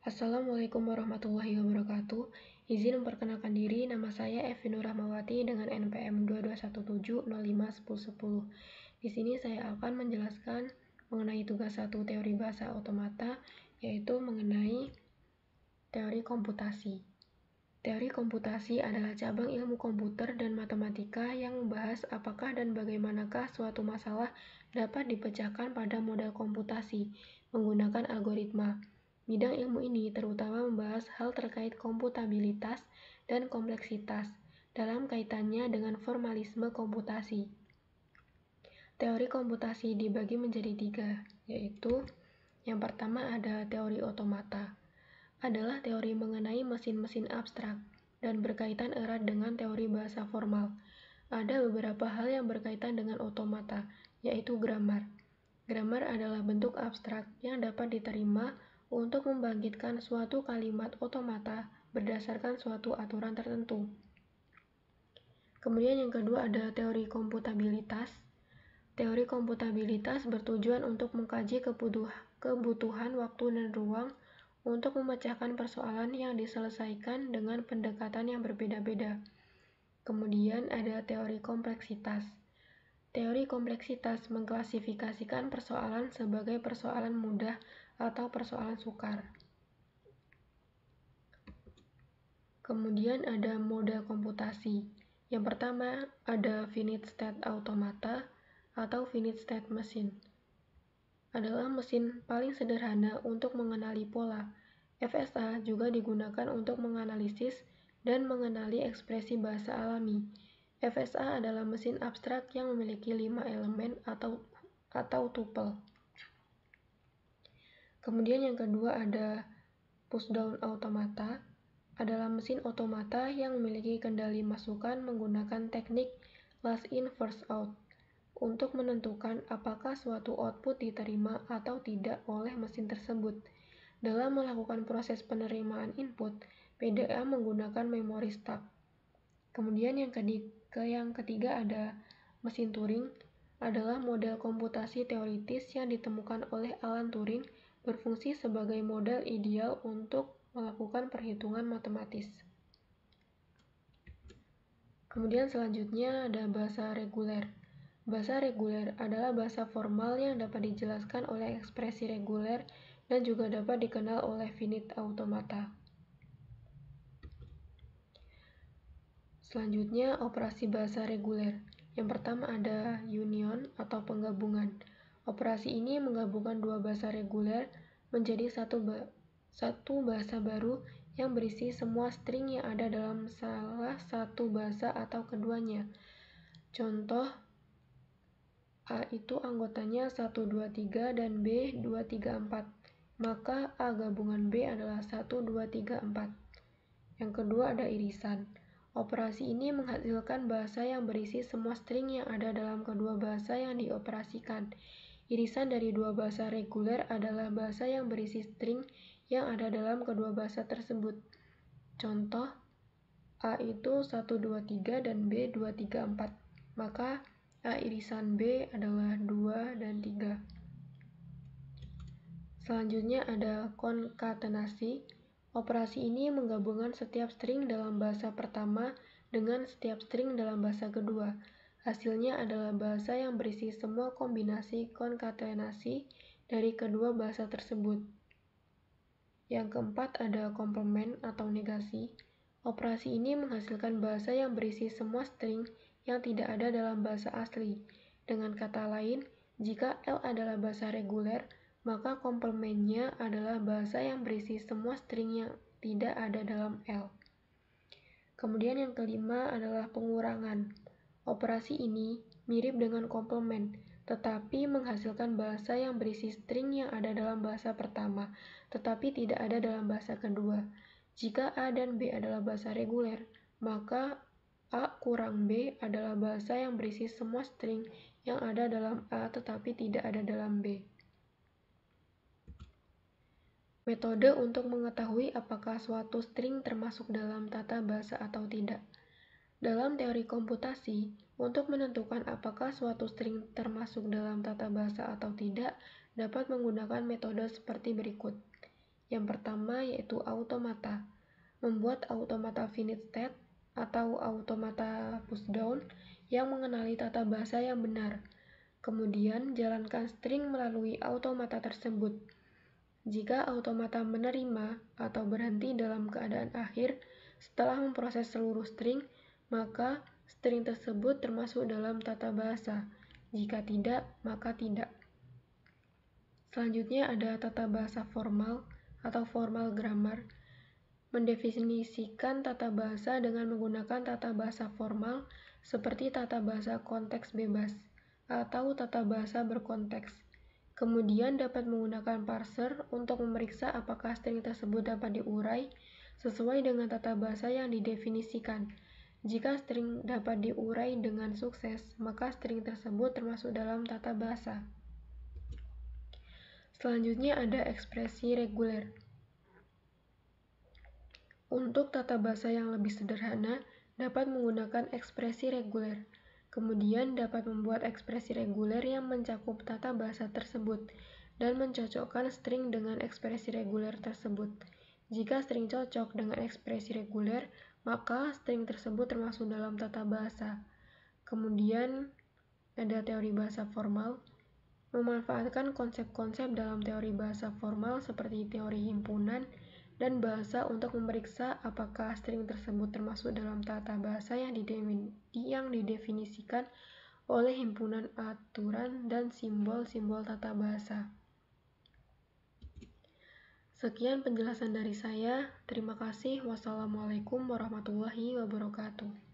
Assalamualaikum warahmatullahi wabarakatuh. Izin memperkenalkan diri, nama saya Evi Nur Rahmawati dengan NPM 2217051010. Di sini saya akan menjelaskan mengenai tugas 1 teori bahasa otomata, yaitu mengenai teori komputasi. Teori komputasi adalah cabang ilmu komputer dan matematika yang membahas apakah dan bagaimanakah suatu masalah dapat dipecahkan pada model komputasi menggunakan algoritma. Bidang ilmu ini terutama membahas hal terkait komputabilitas dan kompleksitas dalam kaitannya dengan formalisme komputasi. Teori komputasi dibagi menjadi 3, yaitu yang pertama ada teori otomata. Adalah teori mengenai mesin-mesin abstrak dan berkaitan erat dengan teori bahasa formal. Ada beberapa hal yang berkaitan dengan otomata, yaitu grammar. Grammar adalah bentuk abstrak yang dapat diterima untuk membangkitkan suatu kalimat otomata berdasarkan suatu aturan tertentu. Kemudian yang kedua ada teori komputabilitas. Teori komputabilitas bertujuan untuk mengkaji kebutuhan waktu dan ruang untuk memecahkan persoalan yang diselesaikan dengan pendekatan yang berbeda-beda. Kemudian ada teori kompleksitas. Teori kompleksitas mengklasifikasikan persoalan sebagai persoalan mudah atau persoalan sukar. Kemudian ada model komputasi. Yang pertama ada finite state automata atau finite state machine. Adalah mesin paling sederhana untuk mengenali pola. FSA juga digunakan untuk menganalisis dan mengenali ekspresi bahasa alami. FSA adalah mesin abstrak yang memiliki 5 elemen atau tuple. Kemudian yang kedua ada pushdown automata. Adalah mesin otomata yang memiliki kendali masukan menggunakan teknik last in first out untuk menentukan apakah suatu output diterima atau tidak oleh mesin tersebut. Dalam melakukan proses penerimaan input, PDA menggunakan memori stub. Kemudian yang ketiga ada mesin Turing. Adalah model komputasi teoritis yang ditemukan oleh Alan Turing berfungsi sebagai model ideal untuk melakukan perhitungan matematis. Kemudian selanjutnya ada bahasa reguler. Bahasa reguler adalah bahasa formal yang dapat dijelaskan oleh ekspresi reguler dan juga dapat dikenal oleh finite automata. Selanjutnya, operasi bahasa reguler. Yang pertama ada union atau penggabungan. Operasi ini menggabungkan dua bahasa reguler menjadi satu bahasa baru yang berisi semua string yang ada dalam salah satu bahasa atau keduanya. Contoh, A itu anggotanya 1, 2, 3 dan B 2, 3, 4. Maka A gabungan B adalah 1, 2, 3, 4. Yang kedua ada irisan. Operasi ini menghasilkan bahasa yang berisi semua string yang ada dalam kedua bahasa yang dioperasikan. Irisan dari dua bahasa reguler adalah bahasa yang berisi string yang ada dalam kedua bahasa tersebut. Contoh, A itu 1, 2, 3 dan B 2, 3, 4. Maka A irisan B adalah 2 dan 3. Selanjutnya ada konkatenasi. Operasi ini menggabungkan setiap string dalam bahasa pertama dengan setiap string dalam bahasa kedua. Hasilnya adalah bahasa yang berisi semua kombinasi konkatenasi dari kedua bahasa tersebut. Yang keempat ada komplement atau negasi. Operasi ini menghasilkan bahasa yang berisi semua string yang tidak ada dalam bahasa asli. Dengan kata lain, jika L adalah bahasa reguler, maka komplementnya adalah bahasa yang berisi semua string yang tidak ada dalam L. Kemudian yang kelima adalah pengurangan. Operasi ini mirip dengan komplement, tetapi menghasilkan bahasa yang berisi string yang ada dalam bahasa pertama, tetapi tidak ada dalam bahasa kedua. Jika A dan B adalah bahasa reguler, maka A kurang B adalah bahasa yang berisi semua string yang ada dalam A tetapi tidak ada dalam B. Metode untuk mengetahui apakah suatu string termasuk dalam tata bahasa atau tidak. Dalam teori komputasi, untuk menentukan apakah suatu string termasuk dalam tata bahasa atau tidak, dapat menggunakan metode seperti berikut. Yang pertama yaitu automata. Membuat automata finite state atau automata pushdown yang mengenali tata bahasa yang benar. Kemudian jalankan string melalui automata tersebut. Jika automata menerima atau berhenti dalam keadaan akhir setelah memproses seluruh string, maka string tersebut termasuk dalam tata bahasa. Jika tidak, maka tidak. Selanjutnya ada tata bahasa formal atau formal grammar. Mendefinisikan tata bahasa dengan menggunakan tata bahasa formal seperti tata bahasa konteks bebas atau tata bahasa berkonteks. Kemudian dapat menggunakan parser untuk memeriksa apakah string tersebut dapat diurai sesuai dengan tata bahasa yang didefinisikan. Jika string dapat diurai dengan sukses, maka string tersebut termasuk dalam tata bahasa. Selanjutnya ada ekspresi reguler. Untuk tata bahasa yang lebih sederhana, dapat menggunakan ekspresi reguler. Kemudian dapat membuat ekspresi reguler yang mencakup tata bahasa tersebut dan mencocokkan string dengan ekspresi reguler tersebut. Jika string cocok dengan ekspresi reguler, maka string tersebut termasuk dalam tata bahasa. Kemudian ada teori bahasa formal. Memanfaatkan konsep-konsep dalam teori bahasa formal seperti teori himpunan dan bahasa untuk memeriksa apakah string tersebut termasuk dalam tata bahasa yang didefinisikan oleh himpunan aturan dan simbol-simbol tata bahasa. Sekian penjelasan dari saya. Terima kasih. Wassalamualaikum warahmatullahi wabarakatuh.